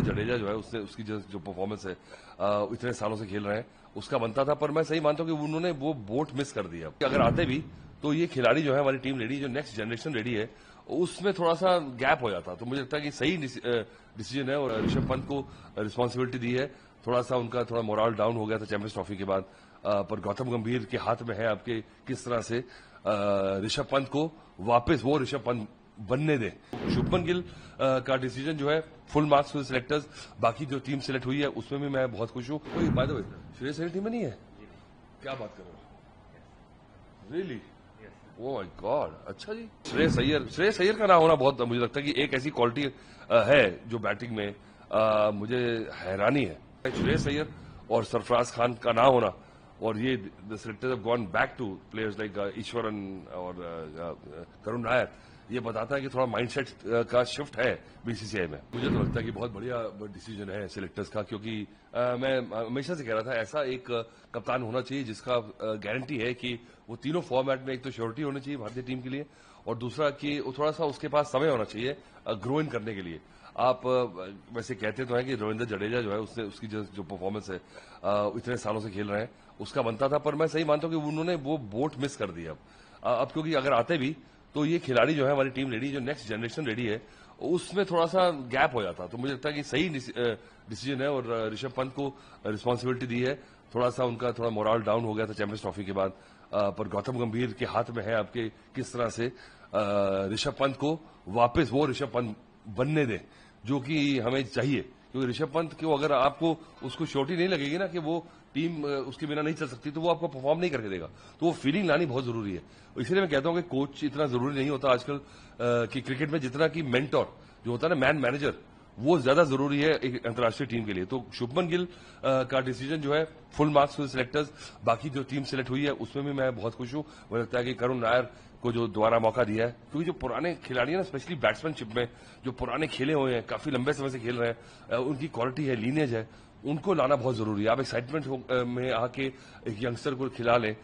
रविंद्र जडेजा जो है उसने उसकी जो परफॉर्मेंस है इतने सालों से खेल रहे हैं उसका बनता था, पर मैं सही मानता हूँ कि उन्होंने वो बोट मिस कर दिया। अगर आते भी तो ये खिलाड़ी जो है हमारी टीम रेडी, जो नेक्स्ट जनरेशन रेडी है, उसमें थोड़ा सा गैप हो जाता। तो मुझे लगता है कि सही डिसीजन है और ऋषभ पंत को रिस्पॉन्सिबिलिटी दी है। थोड़ा सा उनका थोड़ा मोरल डाउन हो गया था चैंपियंस ट्रॉफी के बाद, पर गौतम गंभीर के हाथ में है आपके किस तरह से ऋषभ पंत को वापस वो ऋषभ पंत बनने दें। शुभमन गिल का डिसीजन जो है फुल मार्क्स फॉर सिलेक्टर्स। बाकी जो टीम सिलेक्ट हुई है उसमें भी मैं बहुत खुश हूँ। By the way Shreyas Iyer team में नहीं है, क्या बात कर रहे हो? रियली? ओह माय गॉड, अच्छा जी। श्रेयस अय्यर का ना होना बहुत, मुझे लगता है कि एक ऐसी क्वालिटी है जो बैटिंग में मुझे हैरानी है। श्रेयस अय्यर और सरफराज खान का ना होना, और ये the selectors have gone back two players like Eswaran और करुण नायर, ये बताता है कि थोड़ा माइंडसेट का शिफ्ट है बीसीसीआई में। मुझे तो लगता है कि बहुत बढ़िया डिसीजन है सिलेक्टर्स का, क्योंकि मैं हमेशा से कह रहा था ऐसा एक कप्तान होना चाहिए जिसका गारंटी है कि वो तीनों फॉर्मेट में एक तो श्योरिटी होनी चाहिए भारतीय टीम के लिए, और दूसरा कि थोड़ा सा उसके पास समय होना चाहिए ग्रो इन करने के लिए। आप वैसे कहते तो हैं कि रविंद्र जडेजा जो है उसने उसकी जो परफॉर्मेंस है इतने सालों से खेल रहे हैं उसका बनता था, पर मैं सही मानता हूँ कि उन्होंने वो बोट मिस कर दिया। अब क्योंकि अगर आते भी तो ये खिलाड़ी जो है हमारी टीम रेडी, जो नेक्स्ट जनरेशन रेडी है, उसमें थोड़ा सा गैप हो जाता। तो मुझे लगता है कि सही डिसीजन है और ऋषभ पंत को रिस्पॉन्सिबिलिटी दी है। थोड़ा सा उनका थोड़ा मोरल डाउन हो गया था चैंपियंस ट्रॉफी के बाद, पर गौतम गंभीर के हाथ में है आपके किस तरह से ऋषभ पंत को वापस वो ऋषभ पंत बनने दें जो कि हमें चाहिए। क्योंकि ऋषभ पंत को अगर आपको उसको श्योरिटी नहीं लगेगी ना कि वो टीम उसके बिना नहीं चल सकती, तो वो आपको परफॉर्म नहीं करके देगा। तो वो फीलिंग लानी बहुत जरूरी है। इसलिए मैं कहता हूं कि कोच इतना जरूरी नहीं होता आजकल कि क्रिकेट में, जितना कि मेंटोर जो होता है ना, मैन मैनेजर, वो ज्यादा जरूरी है एक अंतर्राष्ट्रीय टीम के लिए। तो शुभमन गिल का डिसीजन जो है फुल मार्क्स फॉर सिलेक्टर्स। बाकी जो टीम सिलेक्ट हुई है उसमें भी मैं बहुत खुश हूँ। मुझे लगता है कि करुण नायर को जो दोबारा मौका दिया है, क्योंकि जो पुराने खिलाड़ी हैं ना, स्पेशली बैट्समैनशिप में जो पुराने खेले हुए हैं, काफी लंबे समय से खेल रहे हैं, उनकी क्वालिटी है, लीनेज है, उनको लाना बहुत जरूरी है। आप एक्साइटमेंट में आके एक यंगस्टर को खिला लें,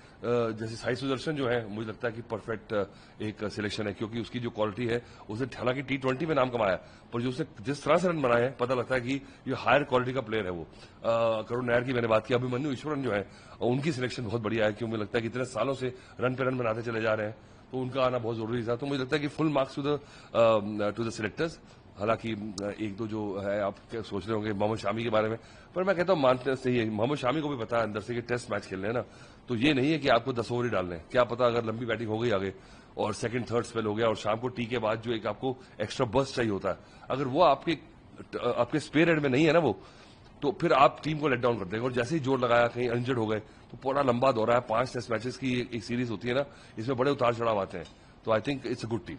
जैसे साई सुदर्शन जो है, मुझे लगता है कि परफेक्ट एक सिलेक्शन है, क्योंकि उसकी जो क्वालिटी है, उसने हालांकि T20 में नाम कमाया, पर जो उसने जिस तरह से रन बनाए हैं, पता लगता है कि ये हायर क्वालिटी का प्लेयर है वो। करुण नायर की मैंने बात की, अभिमन्यु ईश्वरन जो है उनकी सिलेक्शन बहुत बढ़िया है, क्योंकि मुझे लगता है कि इतने सालों से रन पे रन बनाते चले जा रहे हैं, तो उनका आना बहुत जरूरी था। तो मुझे लगता है कि full marks to the selectors. हालांकि एक दो जो है आप क्या सोच रहे होंगे मोहम्मद शामी के बारे में, पर मैं कहता हूँ मानते सही है, मोहम्मद शामी को भी पता है अंदर से कि टेस्ट मैच खेलने हैं ना, तो ये नहीं है कि आपको 10 ओवर ही डालने हैं। क्या पता अगर लंबी बैटिंग हो गई आगे और सेकंड थर्ड स्पेल हो गया और शाम को टी के बाद जो एक आपको एक्स्ट्रा बर्स्ट चाहिए होता है, अगर वो आपके स्पेयर एंड में नहीं है ना, वो तो फिर आप टीम को लेट डाउन कर देंगे। और जैसे ही जोर लगाया, कहीं इंजर्ड हो गए, तो पूरा लंबा दौरा है, 5 टेस्ट मैचेस की एक सीरीज होती है ना, इसमें बड़े उतार चढ़ाव आते हैं। तो I think it's a good team.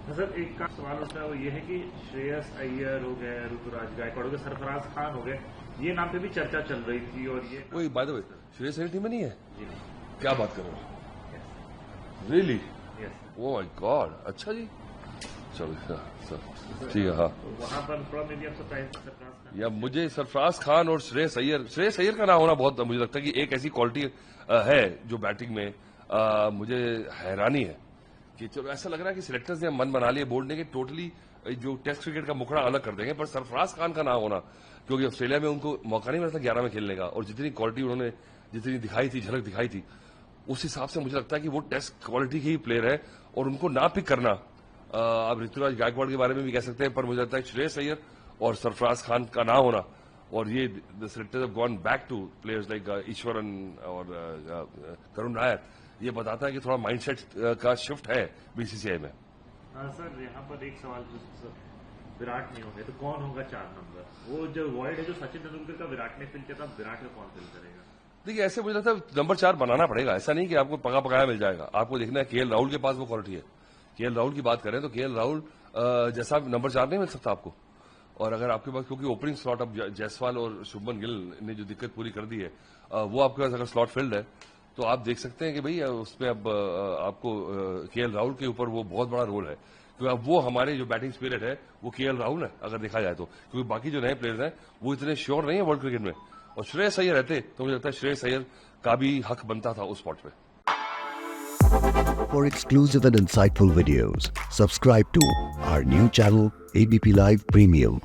Sir एक का सवाल उठता है, वो ये है कि श्रेयस अय्यर हो गए, ऋतुराज गायकवाड़ हो गए, सरफराज खान हो गए, ये नाम पे भी चर्चा चल रही थी। और ये वही by the way Shreyas Iyer team में नहीं है, क्या बात कर रहे हो? रियली? ओह माय गॉड, अच्छा जी, चलो ठीक है। हाँ, वहां पर थोड़ा मेरी आप सरप्राइज सरफराज खान, या मुझे सरफराज खान और श्रेयस अय्यर का ना होना बहुत, मुझे लगता है कि एक ऐसी क्वालिटी है जो बैटिंग में मुझे हैरानी है कि चलो ऐसा लग रहा है कि सिलेक्टर्स ने मन बना लिया बोर्ड ने कि टोटली जो टेस्ट क्रिकेट का मुखड़ा अलग कर देंगे, पर सरफराज खान का ना होना, क्योंकि ऑस्ट्रेलिया में उनको मौका नहीं मिला था 11 में खेलने का, और जितनी क्वालिटी उन्होंने जितनी दिखाई थी, झलक दिखाई थी, उस हिसाब से मुझे लगता है कि वो टेस्ट क्वालिटी के ही प्लेयर है, और उनको ना पिक करना, आप ऋतुराज गायकवाड़ के बारे में भी कह सकते हैं, पर मुझे लगता है श्रेयस अय्यर और सरफराज खान का ना होना, और ये the selectors have gone back two players like Eswaran और करुण नायर, ये बताता है कि थोड़ा माइंडसेट का शिफ्ट है बीसीसीआई में। सर यहाँ पर एक सवाल, विराट नहीं होंगे तो कौन होगा 4 नंबर? वो जो वॉइड है जो सचिन तेंदुलकर का विराट ने फिल किया था, विराट का कौन फिल करेगा? देखिए ऐसे मुझे लगता है नंबर 4 बनाना पड़ेगा, ऐसा नहीं कि आपको पका पकाया मिल जाएगा। आपको देखना है केएल राहुल के पास वो क्वालिटी है। केएल राहुल की बात करें तो केएल राहुल जैसा नंबर 4 नहीं मिल सकता आपको, और अगर आपके पास, क्योंकि ओपनिंग स्लॉट अब जायसवाल और शुभमन गिल ने जो दिक्कत पूरी कर दी है, वो आपके पास अगर स्लॉट फील्ड है, तो आप देख सकते हैं कि भाई उसमें अब आपको केएल राहुल के ऊपर वो बहुत बड़ा रोल है, क्योंकि अब वो हमारे जो बैटिंग स्पिरिट है वो केएल राहुल है अगर देखा जाए तो, क्योंकि बाकी जो नए प्लेयर्स हैं वो इतने श्योर नहीं है वर्ल्ड क्रिकेट में, और श्रेयस अय्यर रहते तो मुझे लगता है श्रेयस अय्यर का भी हक बनता था उस स्पॉट पे। For exclusive and insightful videos, subscribe to our new channel ABP Live Premium.